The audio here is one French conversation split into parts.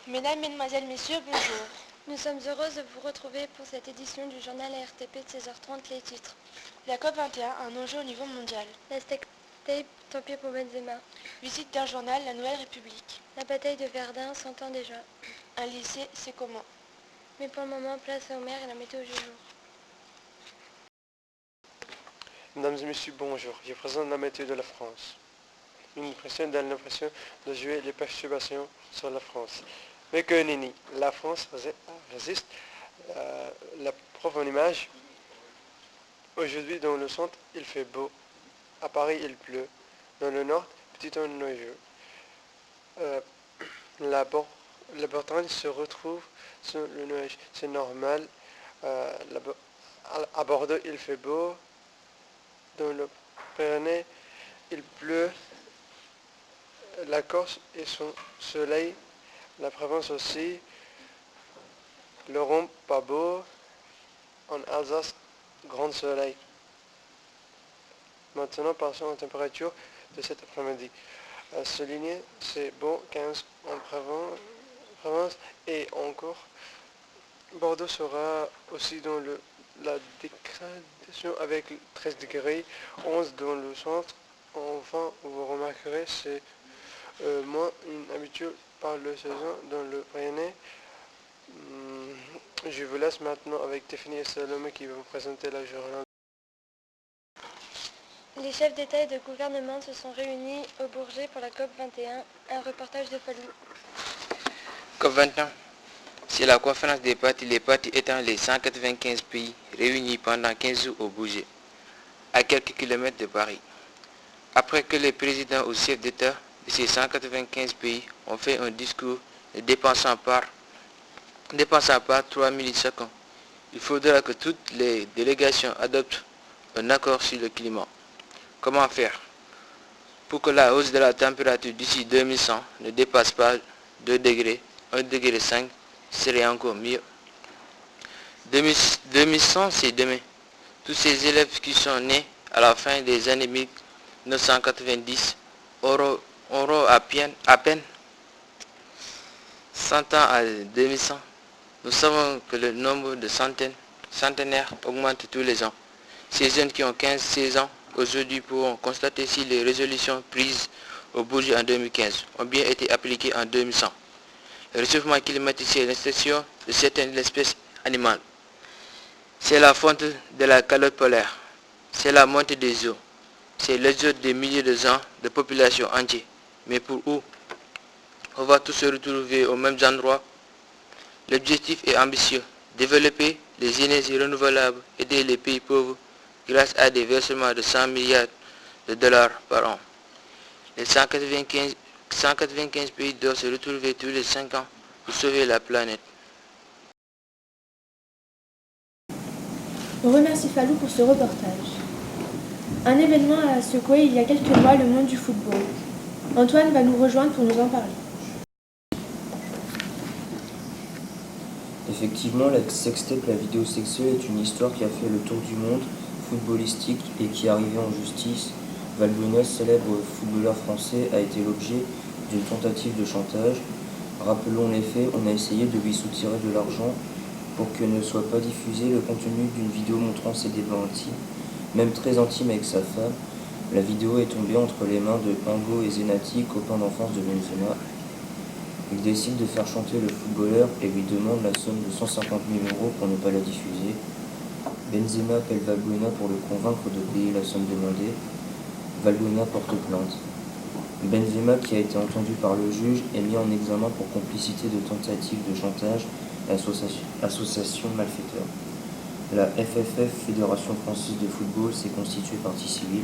Mesdames, Mesdemoiselles, Messieurs, bonjour. Nous sommes heureuses de vous retrouver pour cette édition du journal ARTP de 16h30, les titres. La COP21, un enjeu au niveau mondial. La steak tape, tant pis pour Benzema. Visite d'un journal, La Nouvelle République. La bataille de Verdun s'entend déjà. Un lycée, c'est comment? Mais pour le moment, place au maire et la météo du jour. Mesdames et messieurs, bonjour. Je présente la météo de la France. Une impression donne l'impression de jouer les perturbations sur la France. Mais que nenni, la France résiste. La preuve en image. Aujourd'hui, dans le centre, il fait beau. À Paris, il pleut. Dans le nord, petit nuageux. La Bretagne se retrouve sur le nuage. C'est normal. À Bordeaux, il fait beau. Dans le Pyrénées, il pleut. La Corse et son soleil, la Provence aussi, le Rhône pas beau, en Alsace, grand soleil. Maintenant, passons aux températures de cet après-midi. Souligné, c'est bon, 15 en Provence et encore. Bordeaux sera aussi dans la dégradation avec 13 degrés, 11 dans le centre. Enfin, vous remarquerez, c'est moins une habitude par le saison dans le Pyrénées. Je vous laisse maintenant avec Tiffany et Salomé qui vont vous présenter la journée. Les chefs d'État et de gouvernement se sont réunis au Bourget pour la COP21. Un reportage de Falou. COP21, c'est la conférence des partis, les partis étant les 195 pays réunis pendant 15 jours au Bourget, à quelques kilomètres de Paris. Après que les présidents ou chefs d'État de ces 195 pays ont fait un discours ne dépensant pas 3 minutes chacun, il faudra que toutes les délégations adoptent un accord sur le climat. Comment faire pour que la hausse de la température d'ici 2100 ne dépasse pas 2 degrés, 1,5 degré serait encore mieux. 2100, c'est demain. Tous ces élèves qui sont nés à la fin des années 1990 auront à peine 100 ans à 2100. Nous savons que le nombre de centenaires augmente tous les ans. Ces jeunes qui ont 15-16 ans aujourd'hui pourront constater si les résolutions prises au Bourget en 2015 ont bien été appliquées en 2100. Le réchauffement climatique, c'est l'extinction de certaines espèces animales. C'est la fonte de la calotte polaire. C'est la montée des eaux. C'est l'exode des milliers de gens de populations entières. Mais pour où? On va tous se retrouver au même endroit. L'objectif est ambitieux. Développer les énergies renouvelables, aider les pays pauvres grâce à des versements de 100 milliards de dollars par an. Les 195 pays doivent se retrouver tous les 5 ans pour sauver la planète. On remercie Falou pour ce reportage. Un événement a secoué il y a quelques mois le monde du football. Antoine va nous rejoindre pour nous en parler. Effectivement, la sextape, la vidéo sexuelle, est une histoire qui a fait le tour du monde footballistique et qui est arrivée en justice. Valbuena, célèbre footballeur français, a été l'objet d'une tentative de chantage. Rappelons les faits, on a essayé de lui soutirer de l'argent pour que ne soit pas diffusé le contenu d'une vidéo montrant ses débats intimes, même très intimes avec sa femme. La vidéo est tombée entre les mains de Ango et Zenati, copains d'enfance de Benzema. Il décide de faire chanter le footballeur et lui demande la somme de 150 000 € pour ne pas la diffuser. Benzema appelle Valbuena pour le convaincre de payer la somme demandée. Valbuena porte plainte. Benzema, qui a été entendu par le juge, est mis en examen pour complicité de tentative de chantage et association de malfaiteurs. La FFF, Fédération Française de Football, s'est constituée partie civile.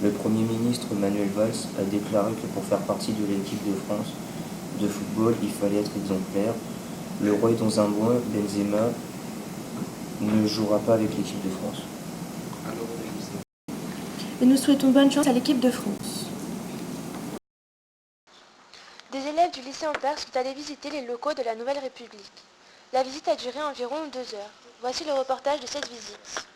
Le Premier ministre Manuel Valls a déclaré que pour faire partie de l'équipe de France de football, il fallait être exemplaire. Le roi est dans un bois, Benzema ne jouera pas avec l'équipe de France. Et nous souhaitons bonne chance à l'équipe de France. Des élèves du lycée Ampère sont allés visiter les locaux de la Nouvelle République. La visite a duré environ 2 heures. Voici le reportage de cette visite.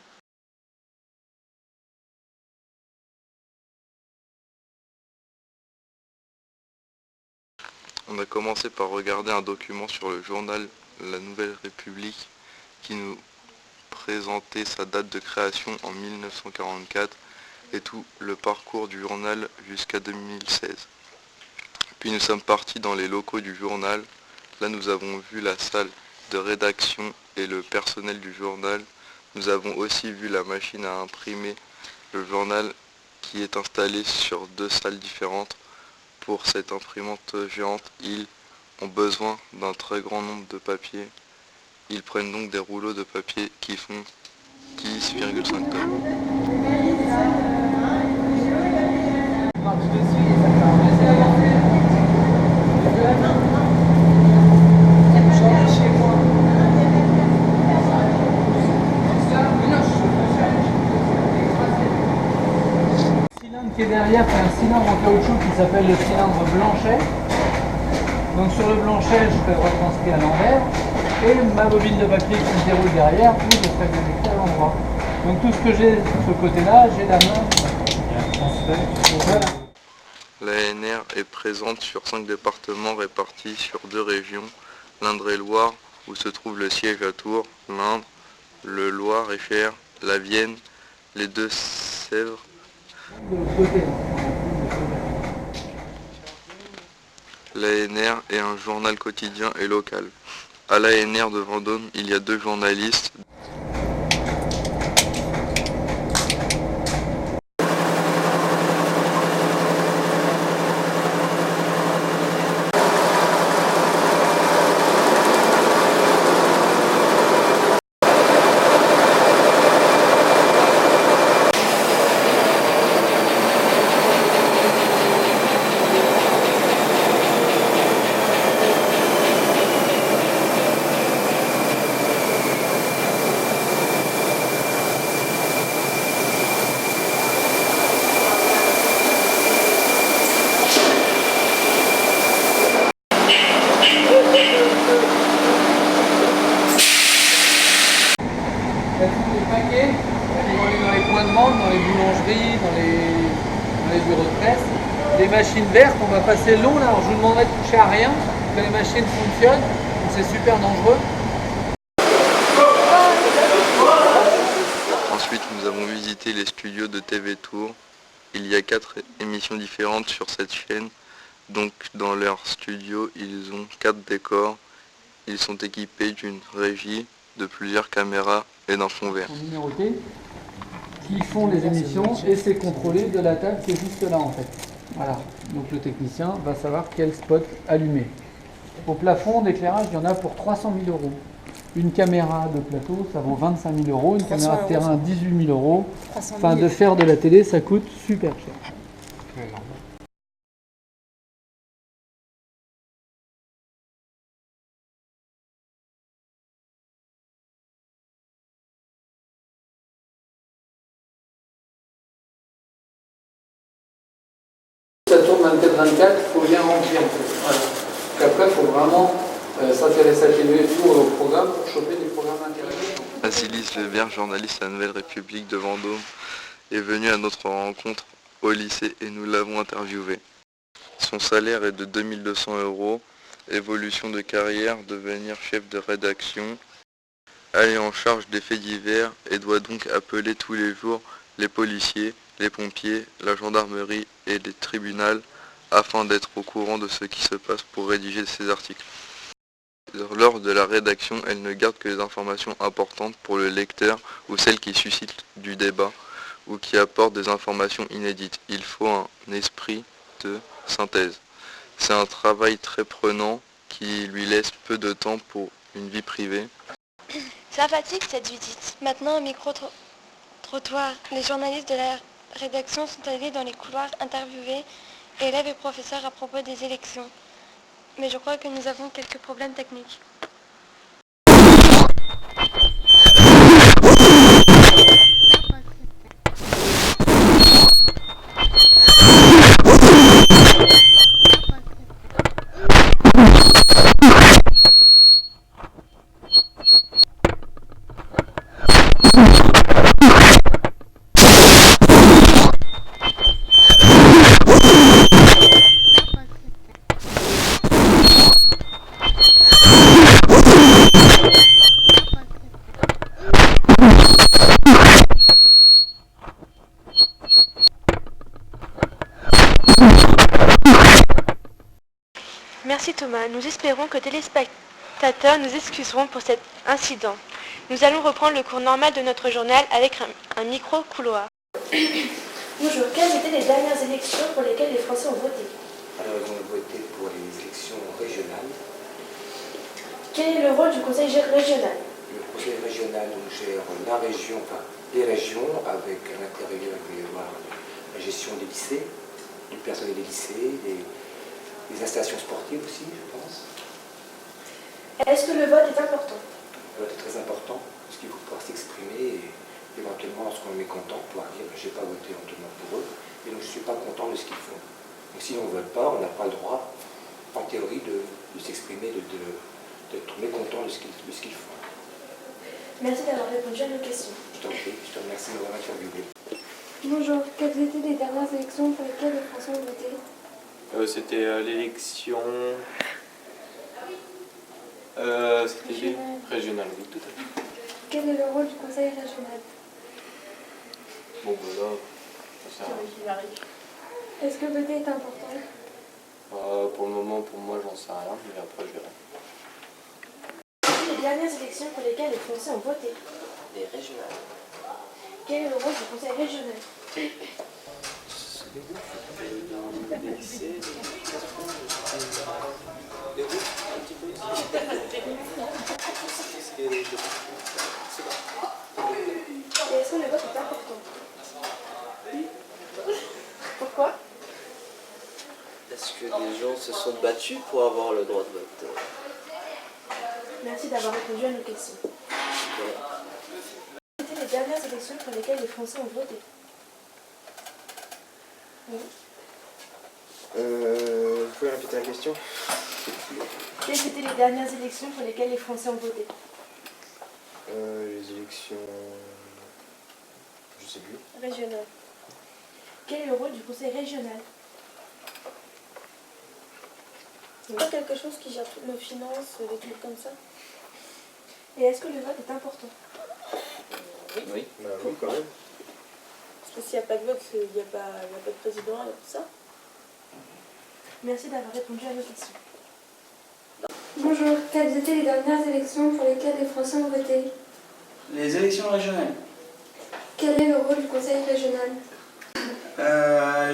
On a commencé par regarder un document sur le journal La Nouvelle République qui nous présentait sa date de création en 1944 et tout le parcours du journal jusqu'à 2016. Puis nous sommes partis dans les locaux du journal. Là nous avons vu la salle de rédaction et le personnel du journal. Nous avons aussi vu la machine à imprimer le journal qui est installée sur 2 salles différentes. Pour cette imprimante géante, ils ont besoin d'un très grand nombre de papiers. Ils prennent donc des rouleaux de papier qui font 10,5 tonnes. Qui est derrière, c'est un cylindre en caoutchouc qui s'appelle le cylindre Blanchet. Donc sur le Blanchet, je fais retranscrire à l'envers et ma bobine de papier qui se déroule derrière, où je fais détecter à l'endroit. Donc tout ce que j'ai de ce côté-là, j'ai la main. Voilà. L'ANR est présente sur 5 départements répartis sur 2 régions, l'Indre-et-Loire, où se trouve le siège à Tours, l'Indre, le Loir-et-Cher, la Vienne, les Deux-Sèvres. L'ANR est un journal quotidien et local. À l'ANR de Vendôme, il y a 2 journalistes. Les paquets qui vont aller dans les points de vente, dans les boulangeries, dans les bureaux de presse. Les machines vertes, on va passer long là, alors je vous demanderai de toucher à rien, que les machines fonctionnent, donc c'est super dangereux. Ensuite, nous avons visité les studios de TV Tours. Il y a 4 émissions différentes sur cette chaîne. Donc dans leur studio, ils ont 4 décors. Ils sont équipés d'une régie, de plusieurs caméras et d'un fond vert. Numérotés qui font les émissions et c'est contrôlé de la table qui est juste là en fait. Voilà, donc le technicien va savoir quel spot allumer. Au plafond d'éclairage, il y en a pour 300 000 €. Une caméra de plateau, ça vaut 25 000 €. Une caméra de terrain, 18 000 €. Enfin, de faire de la télé, ça coûte super cher. Ça tourne 24-24, il faut bien remplir en fait. Voilà. Donc après, il faut vraiment s'intéresser à TV Tours au programme pour choper des programmes intéressants. Asilis Lebert, journaliste à la Nouvelle République de Vendôme, est venu à notre rencontre au lycée et nous l'avons interviewé. Son salaire est de 2200 €, évolution de carrière, devenir chef de rédaction, aller en charge des faits divers et doit donc appeler tous les jours les policiers, les pompiers, la gendarmerie et les tribunaux afin d'être au courant de ce qui se passe pour rédiger ces articles. Lors de la rédaction, elle ne garde que les informations importantes pour le lecteur ou celles qui suscitent du débat ou qui apportent des informations inédites. Il faut un esprit de synthèse. C'est un travail très prenant qui lui laisse peu de temps pour une vie privée. Sympathique cette visite. Maintenant, au micro-trottoir, les journalistes de la rédaction sont allés dans les couloirs interviewer élèves et professeurs à propos des élections. Mais je crois que nous avons quelques problèmes techniques. Merci Thomas. Nous espérons que téléspectateurs nous excuseront pour cet incident. Nous allons reprendre le cours normal de notre journal avec un micro-couloir. Bonjour, quelles étaient les dernières élections pour lesquelles les Français ont voté? Alors, ils ont voté pour les élections régionales. Quel est le rôle du conseil régional? Le conseil régional donc, gère la région, enfin les régions, avec à l'intérieur, il va y avoir la gestion des lycées, du personnel des lycées, des installations sportives aussi, je pense. Est-ce que le vote est important? Le vote est très important, parce qu'il faut pouvoir s'exprimer et éventuellement, lorsqu'on est mécontent, pouvoir dire j'ai pas voté entièrement pour eux, et donc je ne suis pas content de ce qu'ils font. Donc si on ne vote pas, on n'a pas le droit, en théorie, de s'exprimer, d'être mécontent de ce qu'ils font. Merci d'avoir répondu à nos questions. Je t'en prie, je te remercie de m'avoir interviewé. Bonjour, quelles étaient les dernières élections pour lesquelles les Français ont voté? C'était l'élection... c'était régionale, oui, tout à fait. Quel est le rôle du conseil régional? Bon, ben là, ça sert à rien. Est-ce que voter est important? Pour le moment, pour moi, j'en sais rien, mais après, je verrai. Les dernières élections pour lesquelles les Français ont voté? Les régionales. Quel est le rôle du conseil régional? Et est-ce que le vote est important? Pourquoi? Parce que les gens se sont battus pour avoir le droit de vote. Merci d'avoir répondu à nos questions. Quelles étaient les dernières élections pour lesquelles les Français ont voté? Oui. Vous pouvez répéter la question? Quelles étaient les dernières élections pour lesquelles les Français ont voté? Les élections... je sais plus. Régionales. Quel est le rôle du conseil régional? C'est pas quelque chose qui gère toutes nos finances, des trucs comme ça? Et est-ce que le vote est important? Oui. Bah oui, quand même. Parce que s'il n'y a pas de vote, il n'y a pas de président, il y a tout ça. Merci d'avoir répondu à nos questions. Bonjour, quelles étaient les dernières élections pour lesquelles les Français ont voté? Les élections régionales. Quel est le rôle du conseil régional?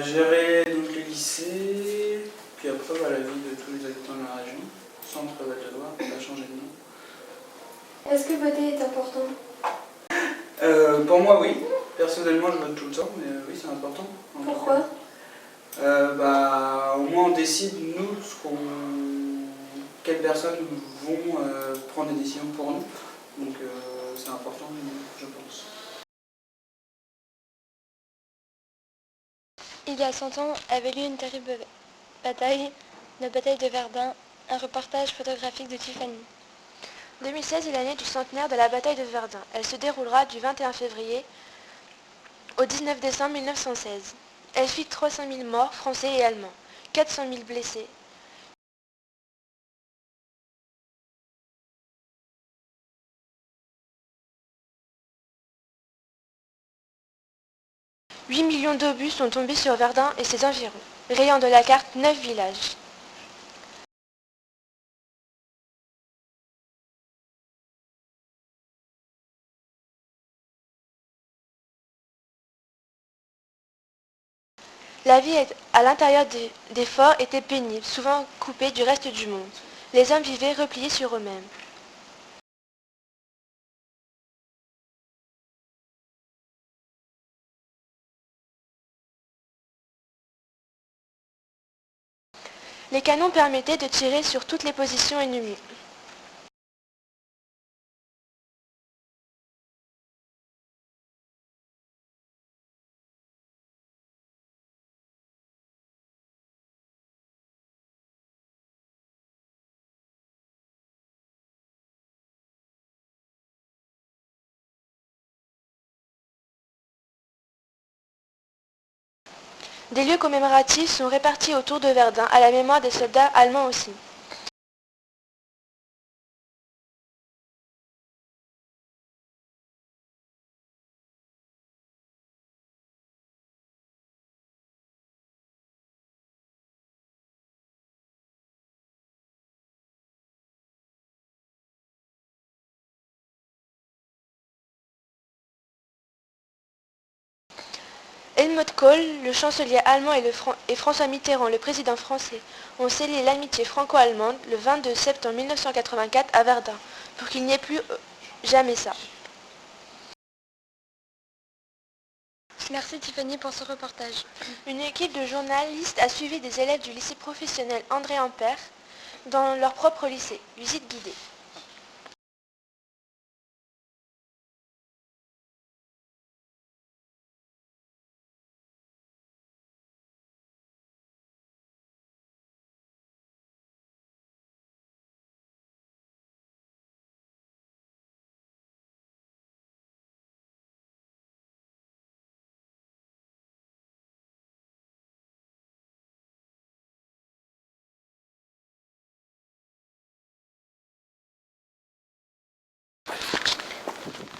Gérer donc les lycées, puis après la vie de tous les habitants de la région. Centre Val-de-Loire, ça a changé de nom. Est-ce que voter est important? Pour moi, oui. Personnellement, je vote tout le temps, mais oui, c'est important. Pourquoi? Au moins, on décide, nous, quelles personnes vont prendre des décisions pour nous. Donc, c'est important, je pense. Il y a 100 ans avait lieu une terrible bataille, la bataille de Verdun, un reportage photographique de Tiffany. 2016 est l'année du centenaire de la bataille de Verdun. Elle se déroulera du 21 février au 19 décembre 1916. Elle fit 300 000 morts français et allemands, 400 000 blessés. « 8 millions d'obus sont tombés sur Verdun et ses environs, rayant de la carte 9 villages. La vie à l'intérieur des forts était pénible, souvent coupée du reste du monde. Les hommes vivaient repliés sur eux-mêmes. Les canons permettaient de tirer sur toutes les positions ennemies. Des lieux commémoratifs sont répartis autour de Verdun à la mémoire des soldats allemands aussi. Helmut Kohl, le chancelier allemand, et François Mitterrand, le président français, ont scellé l'amitié franco-allemande le 22 septembre 1984 à Verdun, pour qu'il n'y ait plus jamais ça. Merci Tiffany pour ce reportage. Une équipe de journalistes a suivi des élèves du lycée professionnel André Ampère dans leur propre lycée. Visite guidée.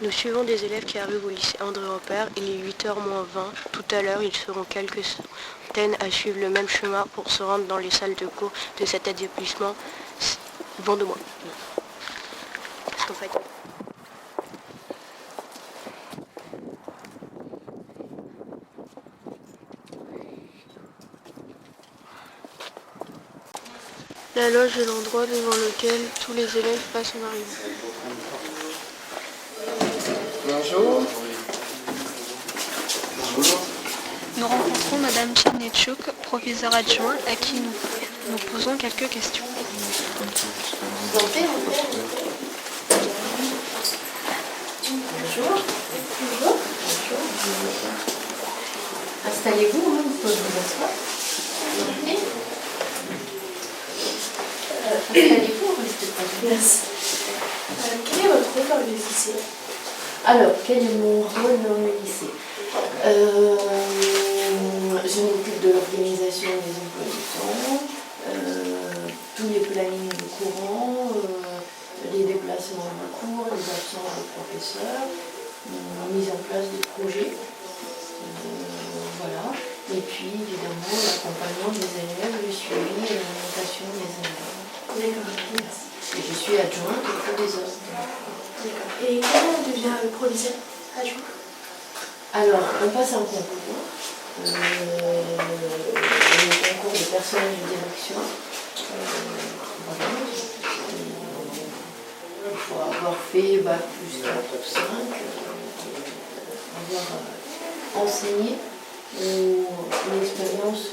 Nous suivons des élèves qui arrivent au lycée André Ampère. Il est 8h moins 20. Tout à l'heure, ils seront quelques centaines à suivre le même chemin pour se rendre dans les salles de cours de cet établissement. Vent de moi. Parce qu'en fait... La loge est l'endroit devant lequel tous les élèves passent en arrivant. Bonjour. Nous rencontrons Madame Tchernetchouk, professeure adjoint, à qui nous posons quelques questions. Bonjour. Installez-vous, hein, vous pouvez vous asseoir. Installez-vous, restez pas. Merci. Quel est votre rôle dans le lycée? Alors, quel est mon rôle dans le lycée? Je m'occupe de l'organisation des emplois du temps, tous les plannings de courant, les déplacements de cours, les absences de professeurs, mise en place des projets, voilà. Et puis évidemment l'accompagnement des élèves, le suivi et l'orientation des élèves. D'accord, merci. Et je suis adjointe au proviseur. D'accord. Et comment on devient proviseur adjoint? Alors, on passe un concours, le concours de personnel de direction. Voilà. Il faut avoir fait bac plus 4 ou 5, avoir enseigné ou une expérience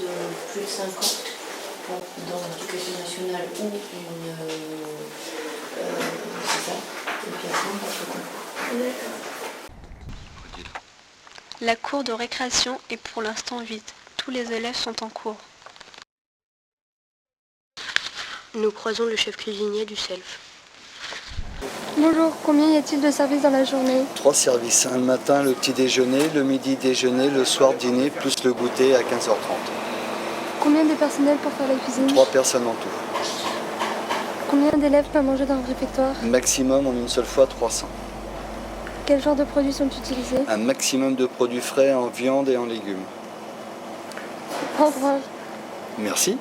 plus de 5 ans dans l'éducation nationale ou une application pour ce concours. D'accord. La cour de récréation est pour l'instant vide. Tous les élèves sont en cours. Nous croisons le chef cuisinier du SELF. Bonjour, combien y a-t-il de services dans la journée? 3 services. Le matin, le petit déjeuner, le midi déjeuner, le soir dîner, plus le goûter à 15h30. Combien de personnel pour faire la cuisine? 3 personnes en tout. Combien d'élèves peuvent manger dans le réfectoire? Maximum en une seule fois 300. Quel genre de produits sont utilisés? Un maximum de produits frais en viande et en légumes. Au revoir. Merci.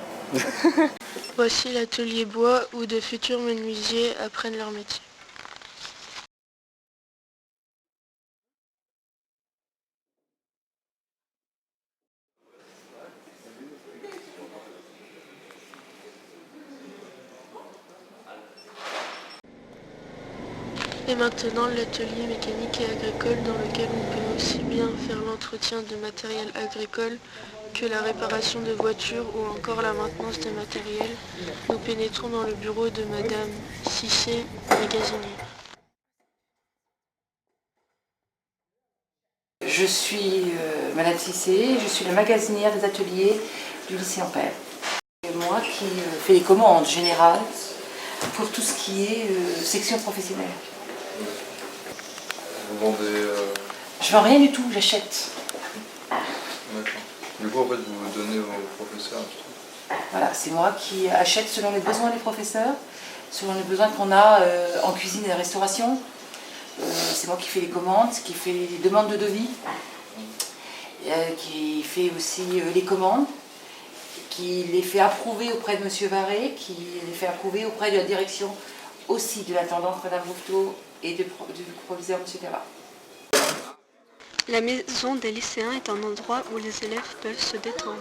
Voici l'atelier bois où de futurs menuisiers apprennent leur métier. Et maintenant l'atelier mécanique et agricole dans lequel on peut aussi bien faire l'entretien de matériel agricole que la réparation de voitures ou encore la maintenance des matériels. Nous pénétrons dans le bureau de Madame Cissé, magasinière. Je suis Madame Cissé, je suis la magasinière des ateliers du lycée Ampère. C'est moi qui fais les commandes générales pour tout ce qui est section professionnelle. Vous vendez... Je vends rien du tout, j'achète. D'accord. Du coup, en fait, vous donnez aux professeurs. Voilà, c'est moi qui achète selon les besoins des professeurs, selon les besoins qu'on a en cuisine et en restauration. C'est moi qui fais les commandes, qui fait les demandes de devis, qui fait aussi les commandes, qui les fait approuver auprès de M. Varé, qui les fait approuver auprès de la direction aussi de l'intendante Mme Rouveteau et du proviseur M. Terra. La maison des lycéens est un endroit où les élèves peuvent se détendre.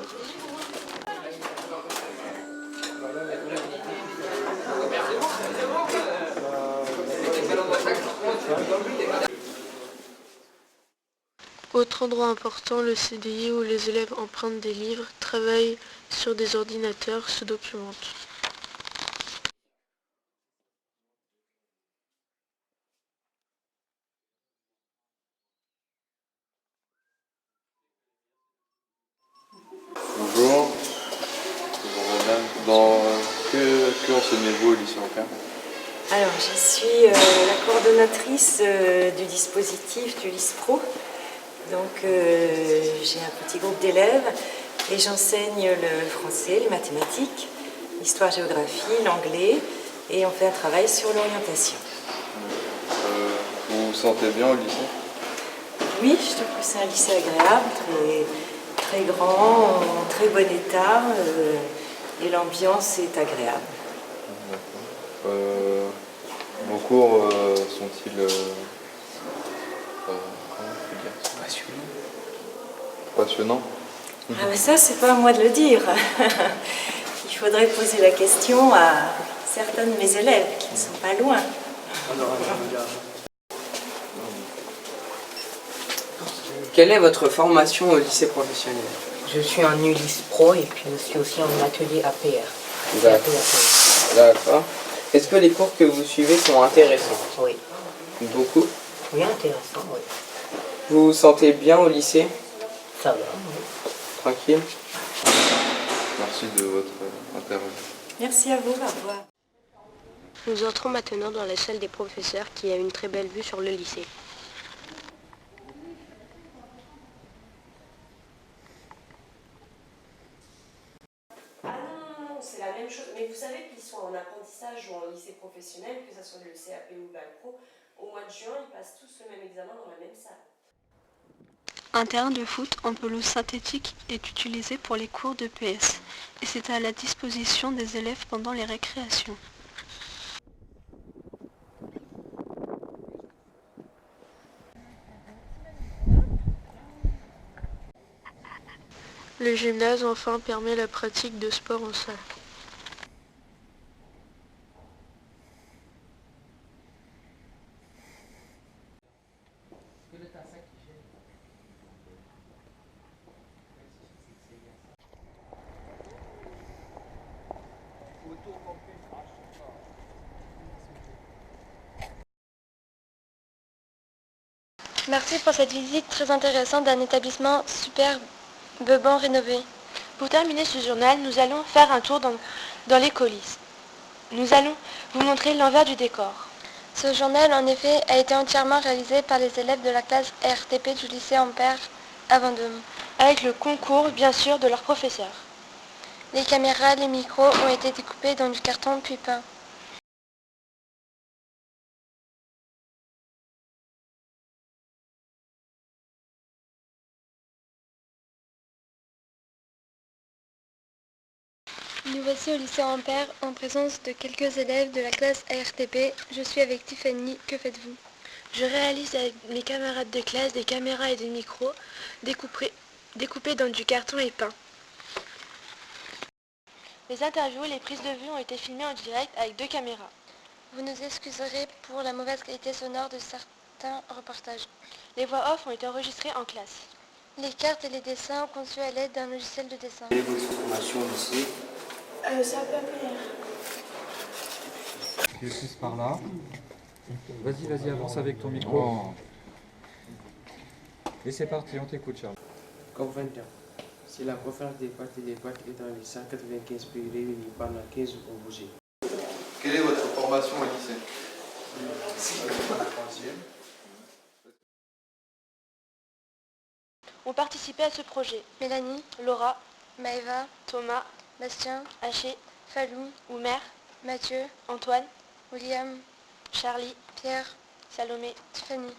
Autre endroit important, le CDI où les élèves empruntent des livres, travaillent sur des ordinateurs, se documentent. Bonjour. Bonjour madame. Que enseignez-vous au lycée Ampère? Alors, je suis la coordonnatrice du dispositif du LISPRO. Donc, j'ai un petit groupe d'élèves et j'enseigne le français, les mathématiques, l'histoire-géographie, l'anglais et on fait un travail sur l'orientation. Vous vous sentez bien au lycée? Oui, je trouve que c'est un lycée agréable, très grand, en très bon état et l'ambiance est agréable. Vos cours sont-ils passionnants? Ah mais ça, c'est pas à moi de le dire. Il faudrait poser la question à certains de mes élèves qui ne sont pas loin. Quelle est votre formation au lycée professionnel? Je suis en ULIS Pro et puis je suis aussi en atelier APR. D'accord. Est-ce que les cours que vous suivez sont intéressants? Oui. Beaucoup? Oui, intéressant, oui. Vous vous sentez bien au lycée? Ça va, oui. Tranquille? Merci de votre interview. Merci à vous, au revoir. Nous entrons maintenant dans la salle des professeurs qui a une très belle vue sur le lycée. C'est la même chose, mais vous savez qu'ils sont en apprentissage ou en lycée professionnel, que ce soit le CAP ou le Bac Pro, au mois de juin, ils passent tous le même examen dans la même salle. Un terrain de foot en pelouse synthétique est utilisé pour les cours de PS et c'est à la disposition des élèves pendant les récréations. Le gymnase enfin permet la pratique de sport en salle. Merci pour cette visite très intéressante d'un établissement superbement rénové. Pour terminer ce journal, nous allons faire un tour dans les coulisses. Nous allons vous montrer l'envers du décor. Ce journal, en effet, a été entièrement réalisé par les élèves de la classe RTP du lycée Ampère à Vendôme. Avec le concours, bien sûr, de leurs professeurs. Les caméras, les micros ont été découpés dans du carton puis peints. Nous voici au lycée Ampère en présence de quelques élèves de la classe ARTP. Je suis avec Tiffany. Que faites-vous? Je réalise avec mes camarades de classe des caméras et des micros découpés dans du carton et peints. Les interviews et les prises de vue ont été filmées en direct avec 2 caméras. Vous nous excuserez pour la mauvaise qualité sonore de certains reportages. Les voix off ont été enregistrées en classe. Les cartes et les dessins conçus à l'aide d'un logiciel de dessin. Quelle est votre formation au lycée? C'est APR. Tu es plus par là. Vas-y, avance avec ton micro. Et c'est parti, on t'écoute, Charles. Comme 20 ans. Si la conférence des pâtes et des pâtes est dans les 195 pays réunis pendant 15 jours au bouger. Quelle est votre formation au lycée? Ont participé à ce projet Mélanie, Laura, Maëva, Thomas, Bastien, Haché, Falou, Oumer, Mathieu, Antoine, William, Charlie, Pierre, Salomé, Tiffany.